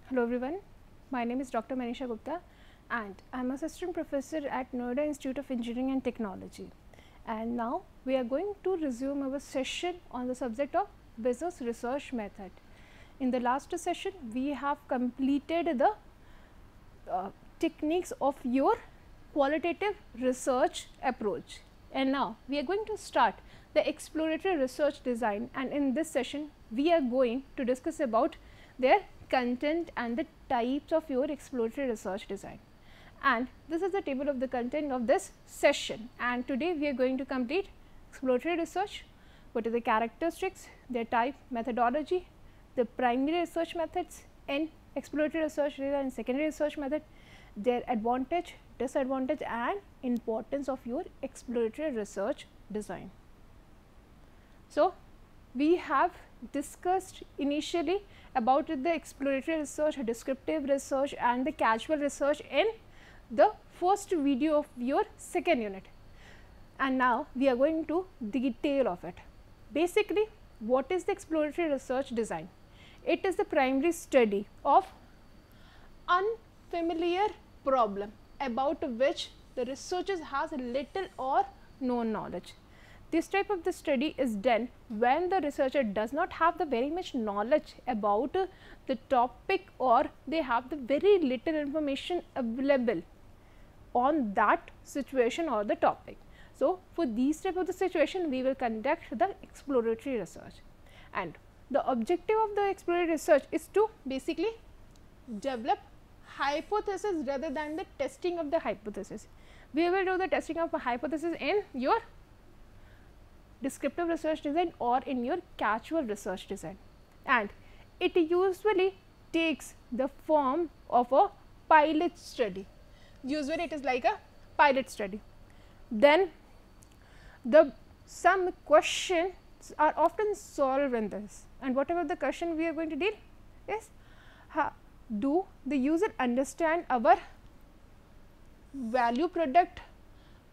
Hello everyone, my name is Dr. Manisha Gupta and I am assistant professor at Noida Institute of Engineering and Technology, and now we are going to resume our session on the subject of business research method. In the last session we have completed the techniques of your qualitative research approach, and now we are going to start the exploratory research design, and in this session we are going to discuss about their content and the types of your exploratory research design. And this is the table of the content of this session, and today we are going to complete exploratory research, what are the characteristics, their type, methodology, the primary research methods in exploratory research design and secondary research method, their advantage, disadvantage and importance of your exploratory research design. So, we have discussed initially about the exploratory research, descriptive research and the casual research in the first video of your second unit, and now we are going to detail of it. Basically, what is the exploratory research design? It is the primary study of unfamiliar problem about which the researchers has little or no knowledge. This type of the study is done when the researcher does not have the very much knowledge about the topic, or they have the very little information available on that situation or the topic. So, for these type of the situation we will conduct the exploratory research, and the objective of the exploratory research is to basically develop hypothesis rather than the testing of the hypothesis. We will do the testing of a hypothesis in your descriptive research design or in your casual research design, and it usually takes the form of a pilot study. Usually it is like a pilot study. Then some questions are often solved in this, and whatever the question we are going to deal is, do the user understand our value product,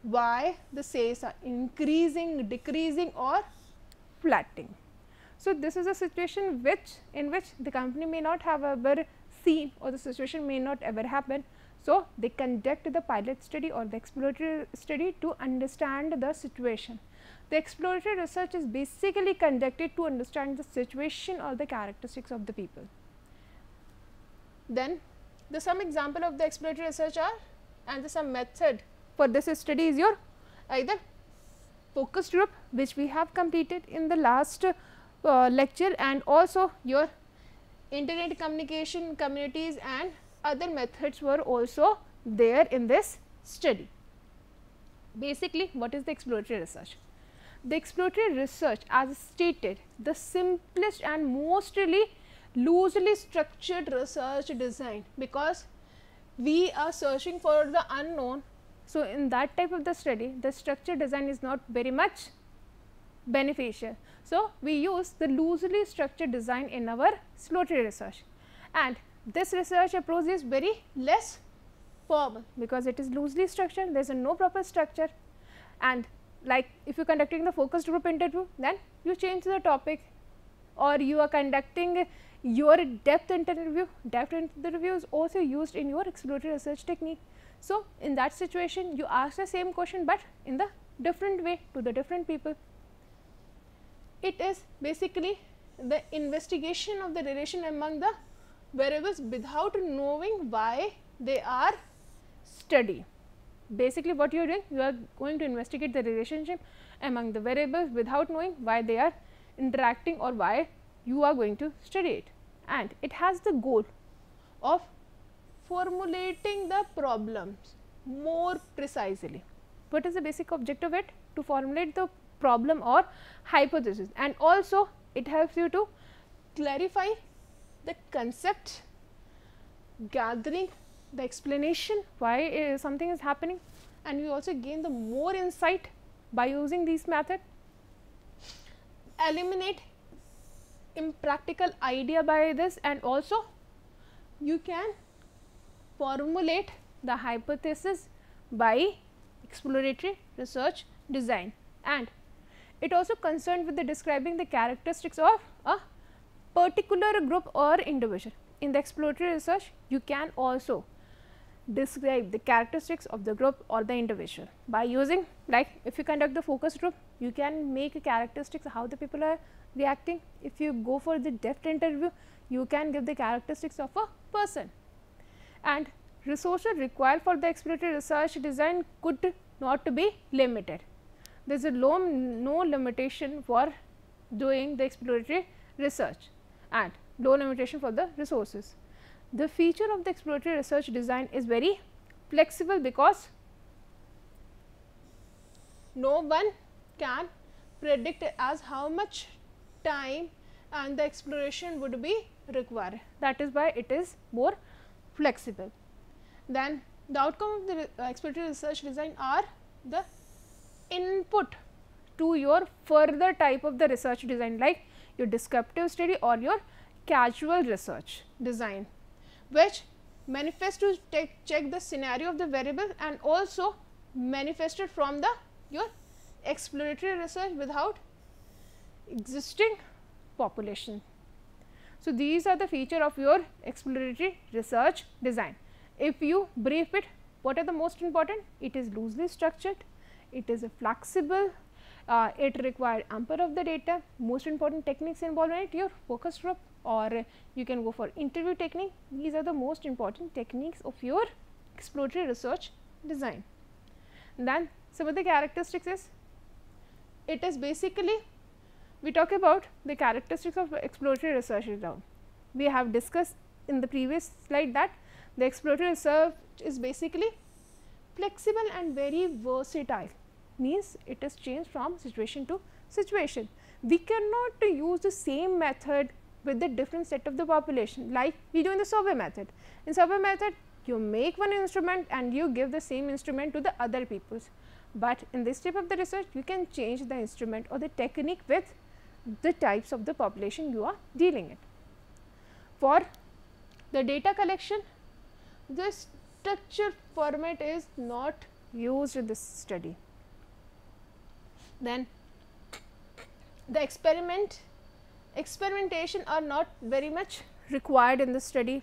why the sales are increasing, decreasing or flattening. So, this is a situation in which the company may not have ever seen, or the situation may not ever happen. So, they conduct the pilot study or the exploratory study to understand the situation. The exploratory research is basically conducted to understand the situation or the characteristics of the people. Then the some example of the exploratory research are, and the some method for this study is your either focus group, which we have completed in the last lecture, and also your internet communication communities and other methods were also there in this study. Basically, what is the exploratory research? The exploratory research, as stated, the simplest and mostly loosely structured research design, because we are searching for the unknown. So, in that type of the study, the structure design is not very much beneficial. So, we use the loosely structured design in our exploratory research, and this research approach is very less formal because it is loosely structured, there is no proper structure. And like if you are conducting the focus group interview, then you change the topic, or you are conducting your depth interview. Depth interview is also used in your exploratory research technique. So, in that situation you ask the same question, but in the different way to the different people. It is basically the investigation of the relation among the variables without knowing why they are studied. Basically, what you are doing, you are going to investigate the relationship among the variables without knowing why they are interacting or why you are going to study it, and it has the goal of formulating the problems more precisely. What is the basic objective of it? To formulate the problem or hypothesis, and also it helps you to clarify the concept, gathering the explanation why something is happening, and you also gain the more insight by using these method. Eliminate impractical idea by this, and also you can formulate the hypothesis by exploratory research design, and it also concerned with the describing the characteristics of a particular group or individual. in the exploratory research, you can also describe the characteristics of the group or the individual by using, like if you conduct the focus group, you can make a characteristics how the people are reacting. If you go for the depth interview, you can give the characteristics of a person. And resources required for the exploratory research design could not to be limited. There is no limitation for doing the exploratory research and no limitation for the resources. The feature of the exploratory research design is very flexible because no one can predict as how much time and the exploration would be required. That is why it is more flexible. Then the outcome of the exploratory research design are the input to your further type of the research design, like your descriptive study or your casual research design, which manifests to check the scenario of the variable and also manifested from the your exploratory research without existing population. So, these are the feature of your exploratory research design. If you brief it, what are the most important? It is loosely structured, it is flexible, it required ample of the data, most important techniques involved in it, your focus group, or you can go for interview technique. These are the most important techniques of your exploratory research design. Then some of the characteristics is, it is basically, we talk about the characteristics of exploratory research design. We have discussed in the previous slide that the exploratory research is basically flexible and very versatile, means it is changed from situation to situation. We cannot use the same method with the different set of the population, like we do in the survey method. In survey method, you make one instrument and you give the same instrument to the other peoples, but in this type of the research, you can change the instrument or the technique with the types of the population you are dealing with. For the data collection, the structured format is not used in this study. Then the experimentation are not very much required in the study.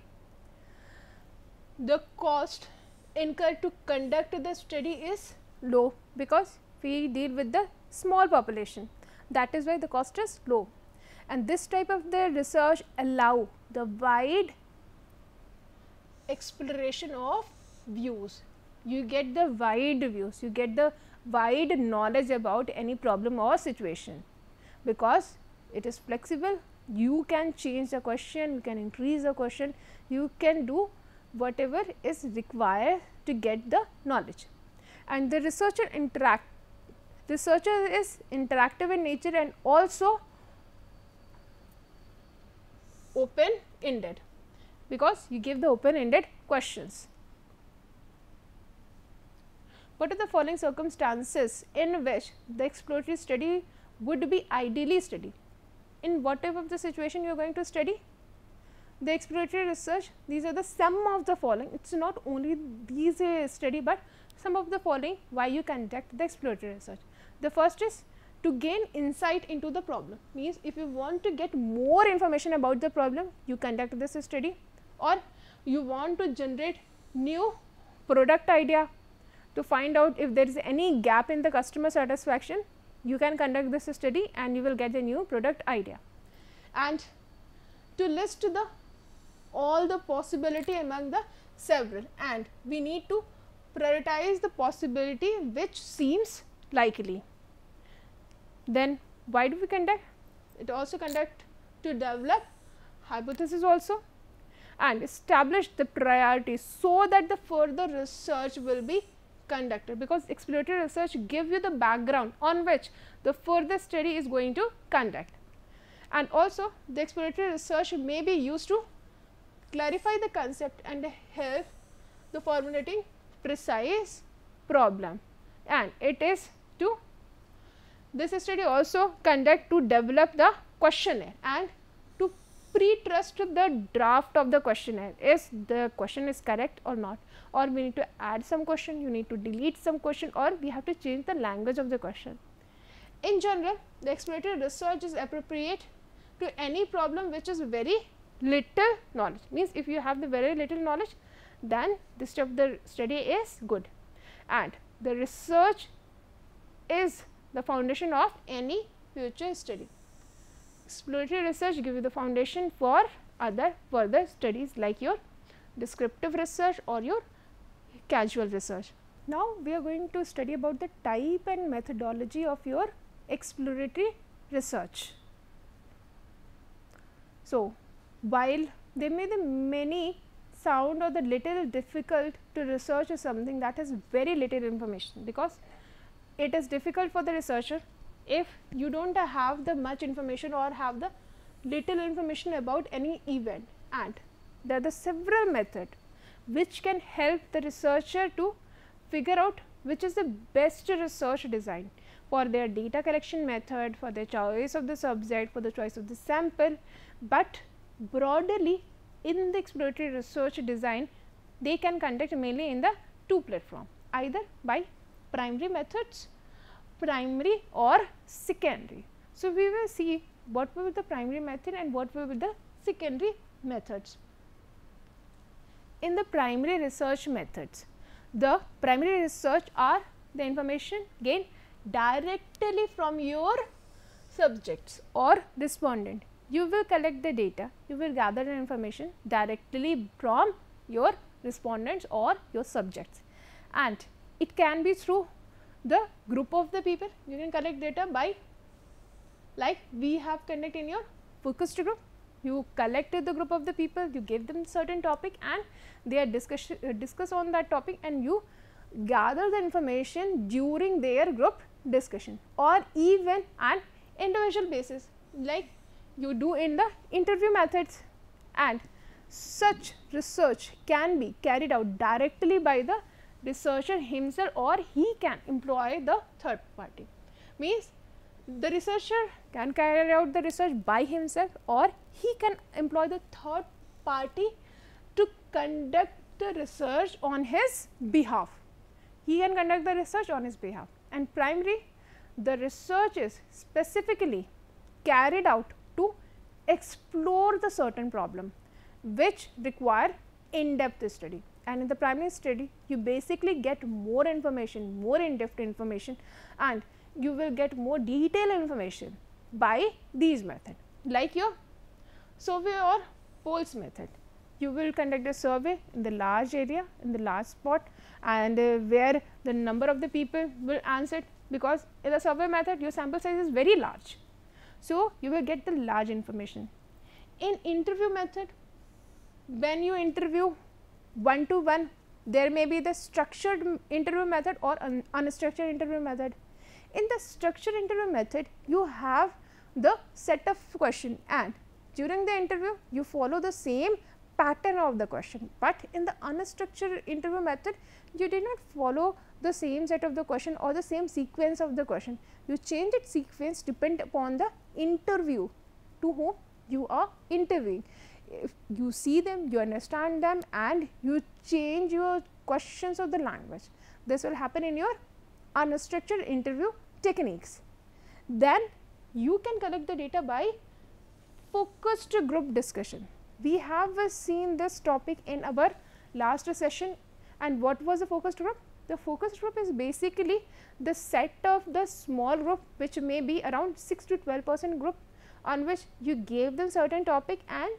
The cost incurred to conduct the study is low because we deal with the small population, that is why the cost is low. And this type of the research allow the wide exploration of views. You get the wide views, you get the wide knowledge about any problem or situation, because it is flexible. You can change the question, you can increase the question, you can do whatever is required to get the knowledge. And the researcher is interactive in nature and also open ended, because you give the open ended questions. What are the following circumstances in which the exploratory study would be ideally studied? In what type of the situation you are going to study the exploratory research? These are the sum of the following. It is not only these study, but some of the following why you conduct the exploratory research. The first is to gain insight into the problem, means if you want to get more information about the problem, you conduct this study, or you want to generate new product idea to find out if there is any gap in the customer satisfaction, you can conduct this study and you will get a new product idea. And to list the all the possibility among the several, and we need to prioritize the possibility which seems likely. Then why do we conduct? It also conduct to develop hypothesis also and establish the priorities so that the further research will be conducted, because exploratory research give you the background on which the further study is going to conduct. And also the exploratory research may be used to clarify the concept and help the formulating precise problem, and it is to this study also conduct to develop the questionnaire and to pre-trust the draft of the questionnaire, is the question is correct or not, or we need to add some question, you need to delete some question, or we have to change the language of the question. In general, the exploratory research is appropriate to any problem which is very little knowledge, means if you have the very little knowledge, then this type of the study is good. And the research is the foundation of any future study. Exploratory research gives you the foundation for other further studies like your descriptive research or your casual research. Now, we are going to study about the type and methodology of your exploratory research. So, while there may be many sound or the little difficult to research is something that has very little information, because it is difficult for the researcher if you do not have the much information or have the little information about any event, and there are the several methods which can help the researcher to figure out which is the best research design for their data collection method, for their choice of the subject, for the choice of the sample. But broadly in the exploratory research design, they can conduct mainly in the two platform, either by primary methods, primary or secondary. So, we will see what will be the primary method and what will be the secondary methods. In the primary research methods, the primary research are the information gained directly from your subjects or respondent. You will collect the data, you will gather the information directly from your respondents or your subjects, and it can be through the group of the people. You can collect data by, like we have conducted in your focused group. You collected the group of the people, you gave them certain topic and they are discuss on that topic, and you gather the information during their group discussion, or even an individual basis like you do in the interview methods. And such research can be carried out directly by the researcher himself, or he can employ the third party. Means the researcher can carry out the research by himself, or he can employ the third party to conduct the research on his behalf. He can conduct the research on his behalf. And primary, the research is specifically carried out to explore the certain problem which require in-depth study. And in the primary study, you basically get more information, more in-depth information, and you will get more detailed information by these methods, like your survey or polls method. You will conduct a survey in the large area, in the large spot, and where the number of the people will answer, because in the survey method your sample size is very large. So, you will get the large information. In interview method, when you interview one to one, there may be the structured interview method or unstructured interview method. In the structured interview method, you have the set of question, and during the interview you follow the same pattern of the question. But in the unstructured interview method, you did not follow the same set of the question or the same sequence of the question. You change its sequence depend upon the interview to whom you are interviewing. If you see them, you understand them, and you change your questions of the language. This will happen in your unstructured interview techniques. Then you can collect the data by focused group discussion. We have seen this topic in our last session. And what was the focused group? The focused group is basically the set of the small group, which may be around 6 to 12% group, on which you gave them certain topic and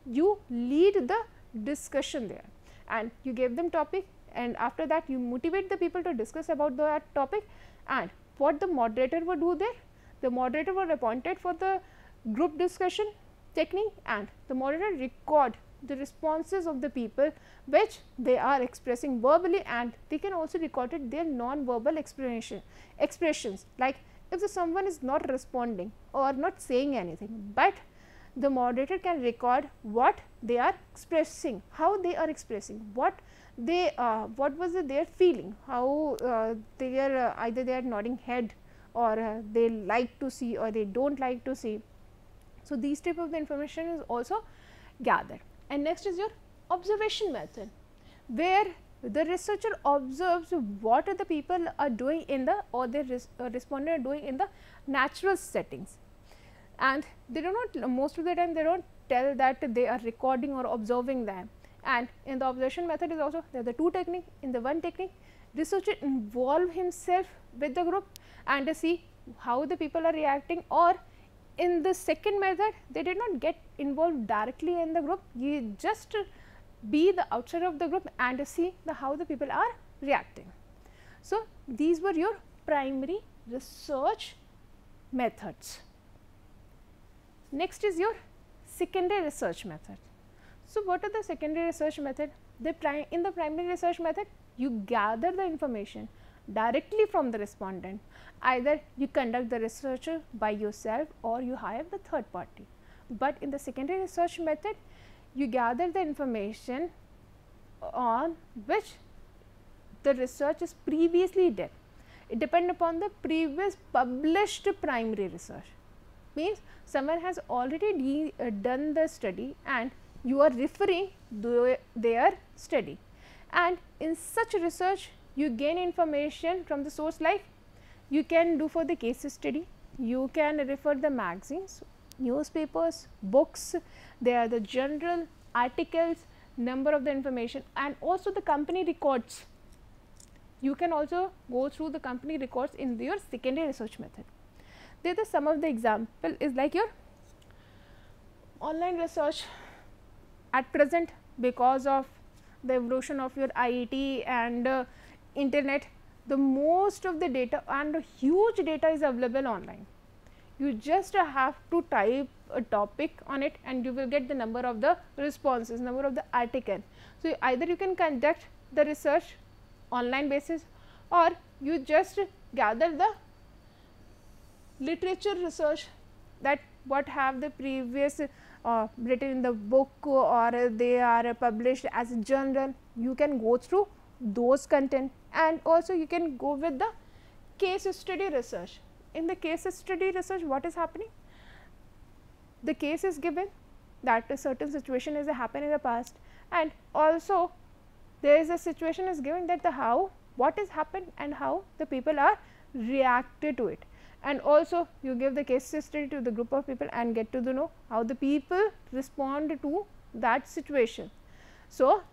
you lead the discussion there, and you gave them topic, and after that you motivate the people to discuss about that topic. And what the moderator would do there? The moderator was appointed for the group discussion technique, and the moderator record the responses of the people which they are expressing verbally, and they can also record it their non-verbal expressions, like if someone is not responding or not saying anything, but the moderator can record what they are expressing, how they are expressing, what they what was their feeling, how they are either they are nodding head, or they like to see or they do not like to see. So, these type of the information is also gathered. And next is your observation method, where the researcher observes what the people are doing in the, or the respondent are doing in the natural settings, and they do not, most of the time they do not tell that they are recording or observing them. And in the observation method is also there are the two techniques. In the one technique, researcher involve himself with the group and see how the people are reacting, or in the second method they did not get involved directly in the group, you just be the outside of the group and see how the people are reacting. So, these were your primary research methods. Next is your secondary research method. So, what are the secondary research method? In the primary research method, you gather the information directly from the respondent. Either you conduct the research by yourself or you hire the third party. But in the secondary research method, you gather the information on which the research is previously done. It depends upon the previous published primary research. Means someone has already done the study and you are referring their study, and in such research you gain information from the source, like you can do for the case study, you can refer the magazines, newspapers, books, they are the general articles, number of the information, and also the company records. You can also go through the company records in your secondary research method. There are some of the example is like your online research. At present, because of the evolution of your IET and internet, the most of the data and huge data is available online. You just have to type a topic on it and you will get the number of the responses, number of the article. So, either you can conduct the research online basis, or you just gather the literature research, that what have the previous written in the book or they are published as a journal. You can go through those content, and also you can go with the case study research. In the case study research, what is happening? The case is given that a certain situation is happened in the past, and also there is a situation is given that the what is happened and how the people are reacted to it. And also you give the case study to the group of people and get to know how the people respond to that situation. So,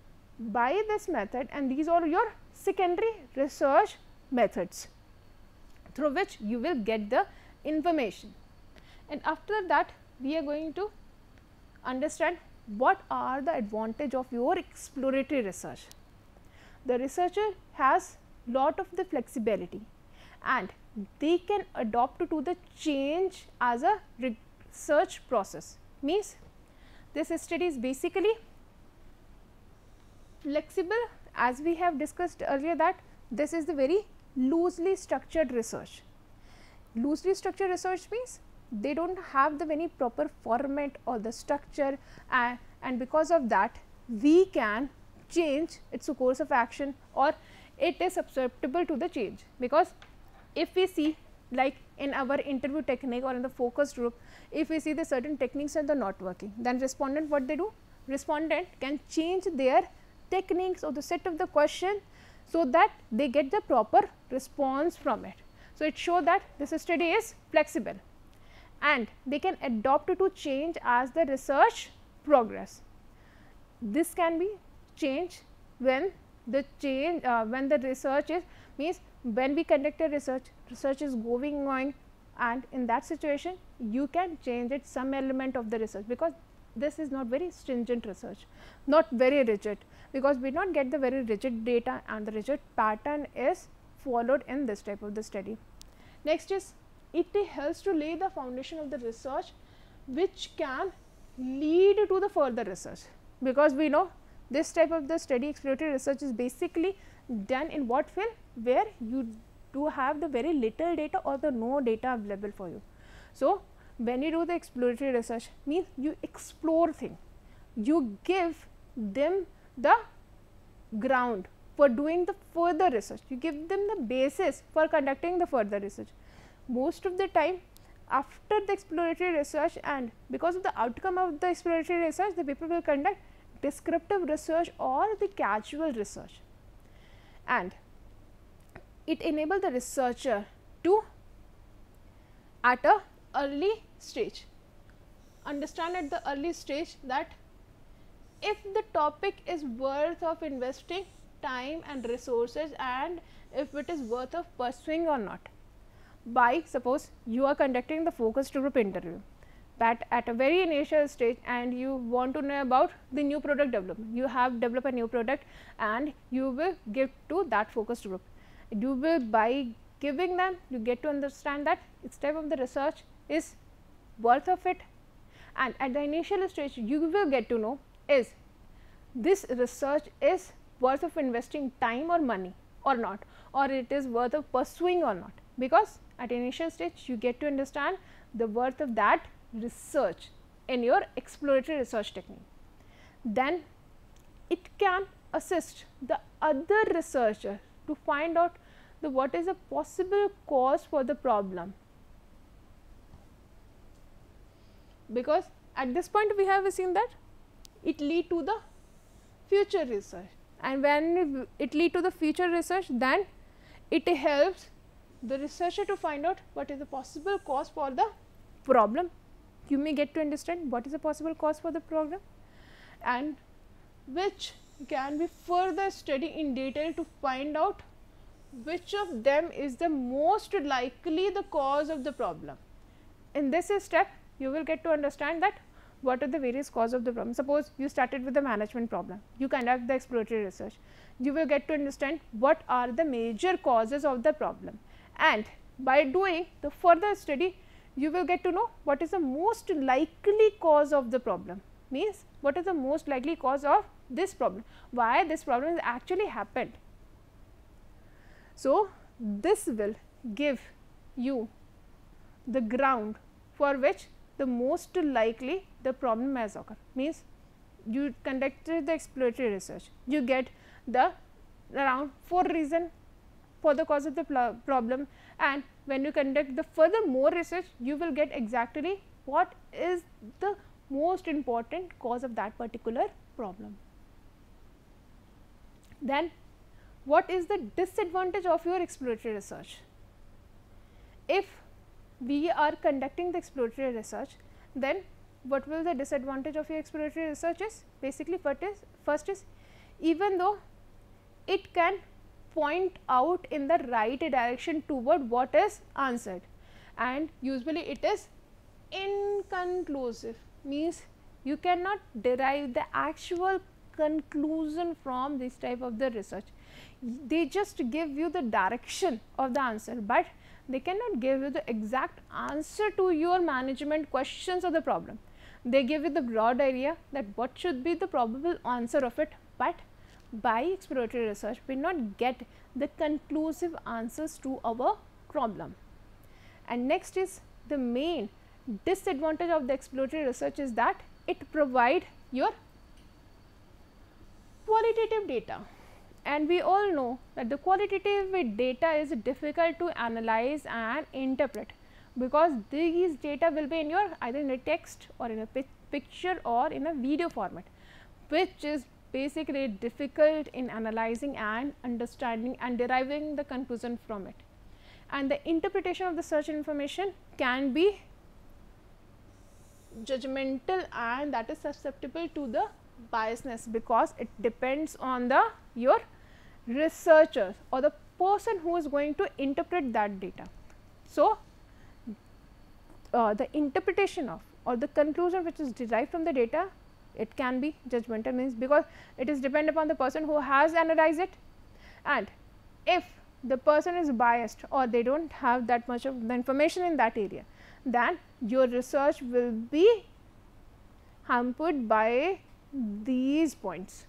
by this method, and these are your secondary research methods through which you will get the information. And after that, we are going to understand what are the advantage of your exploratory research. The researcher has lot of the flexibility and they can adopt to the change as a research process. Means this study is basically flexible, as we have discussed earlier that this is the very loosely structured research. Loosely structured research means they do not have the very proper format or the structure, and because of that we can change its course of action, or it is susceptible to the change. Because if we see, like in our interview technique or in the focus group, if we see the certain techniques are not working, then respondent what they do? Respondent can change their techniques or the set of the question so that they get the proper response from it. So, it shows that this study is flexible and they can adopt to change as the research progress. This can be changed when the change when the research is means when we conduct a research is going on, and in that situation you can change it some element of the research, because this is not very stringent research, not very rigid, because we not get the very rigid data and the rigid pattern is followed in this type of the study. Next is it helps to lay the foundation of the research which can lead to the further research, because we know this type of the study exploratory research is basically done in what field where you do have the very little data or the no data available for you. So, when you do the exploratory research means you explore things, you give them the ground for doing the further research, you give them the basis for conducting the further research. Most of the time after the exploratory research, and because of the outcome of the exploratory research, the people will conduct descriptive research or the casual research, and it enables the researcher to at a early stage understand at the early stage that if the topic is worth of investing time and resources, and if it is worth of pursuing or not. By suppose you are conducting the focus group interview, but at a very initial stage and you want to know about the new product development, you have developed a new product and you will give to that focus group. You will, by giving them, you get to understand that this type of the research is worth of it, and at the initial stage you will get to know is this research is worth of investing time or money or not, or it is worth of pursuing or not, because at initial stage you get to understand the worth of that research in your exploratory research technique. Then it can assist the other researcher to find out the what is a possible cause for the problem, because at this point we have seen that it lead to the future research, and when it lead to the future research, then it helps the researcher to find out what is the possible cause for the problem. You may get to understand what is the possible cause for the problem, and which can be further studied in detail to find out which of them is the most likely the cause of the problem. In this step you will get to understand that what are the various causes of the problem. Suppose you started with the management problem, you conduct the exploratory research, you will get to understand what are the major causes of the problem, and by doing the further study you will get to know what is the most likely cause of the problem, means what is the most likely cause of this problem, why this problem has actually happened. So, this will give you the ground for which the most likely the problem has occurred, means you conducted the exploratory research, you get the around 4 reasons for the cause of the problem, and when you conduct the further more research you will get exactly what is the most important cause of that particular problem. Then what is the disadvantage of your exploratory research? If we are conducting the exploratory research, then what will the disadvantage of your exploratory research is? Basically first is even though it can point out in the right direction toward what is answered, and usually it is inconclusive, means you cannot derive the actual conclusion from this type of the research. They just give you the direction of the answer, but they cannot give you the exact answer to your management questions of the problem. They give you the broad idea that what should be the probable answer of it, but by exploratory research we not get the conclusive answers to our problem. And next is the main disadvantage of the exploratory research is that it provide your qualitative data, and we all know that the qualitative data is difficult to analyze and interpret, because these data will be in your either in a text or in a picture or in a video format, which is basically difficult in analyzing and understanding and deriving the conclusion from it. And the interpretation of the search information can be judgmental, and that is susceptible to the biasness, because it depends on the your researchers or the person who is going to interpret that data. So, the interpretation of or the conclusion which is derived from the data, it can be judgmental, means because it is depend upon the person who has analyzed it, and if the person is biased or they do not have that much of the information in that area, then your research will be hampered by these points.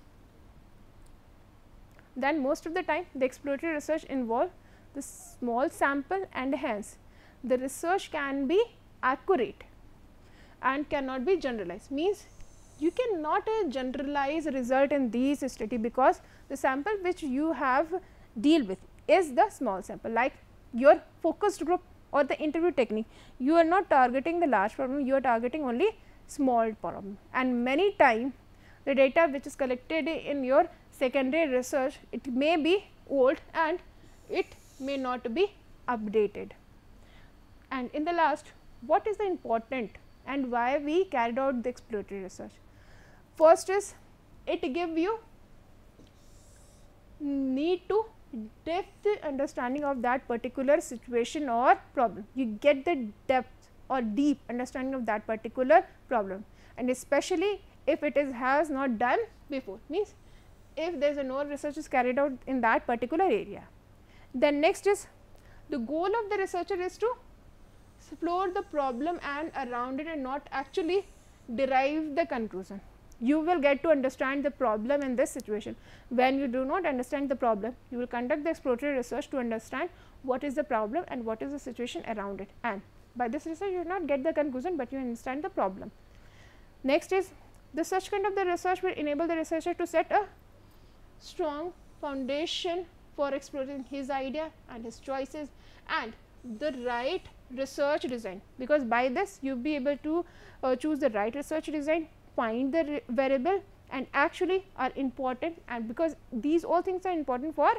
Then most of the time the exploratory research involve the small sample, and hence the research can be accurate and cannot be generalized, means you cannot generalize result in these study, because the sample which you have deal with is the small sample. Like your focused group or the interview technique, you are not targeting the large problem, you are targeting only small problem, and many time the data which is collected in your secondary research, it may be old and it may not be updated. And in the last, what is the important and why we carried out the exploratory research. First is it give you need to depth understanding of that particular situation or problem. You get the depth or deep understanding of that particular problem, and especially if it is has not done before, means if there is no research is carried out in that particular area. Then next is the goal of the researcher is to explore the problem and around it and not actually derive the conclusion. You will get to understand the problem in this situation. When you do not understand the problem, you will conduct the exploratory research to understand what is the problem and what is the situation around it, and by this research you will not get the conclusion, but you understand the problem. Next is the such kind of the research will enable the researcher to set a strong foundation for exploring his idea and his choices and the right research design, because by this you will be able to choose the right research design, find the variable and actually are important, and because these all things are important for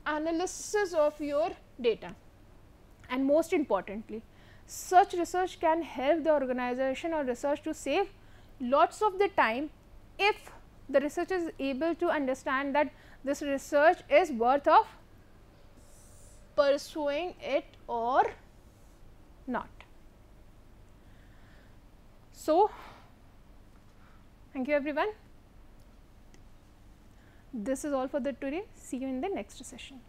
analysis of your data. And most importantly, such research can help the organization or research to save lots of the time if the researcher is able to understand that this research is worth of pursuing it or not. So, thank you everyone. This is all for the today. See you in the next session.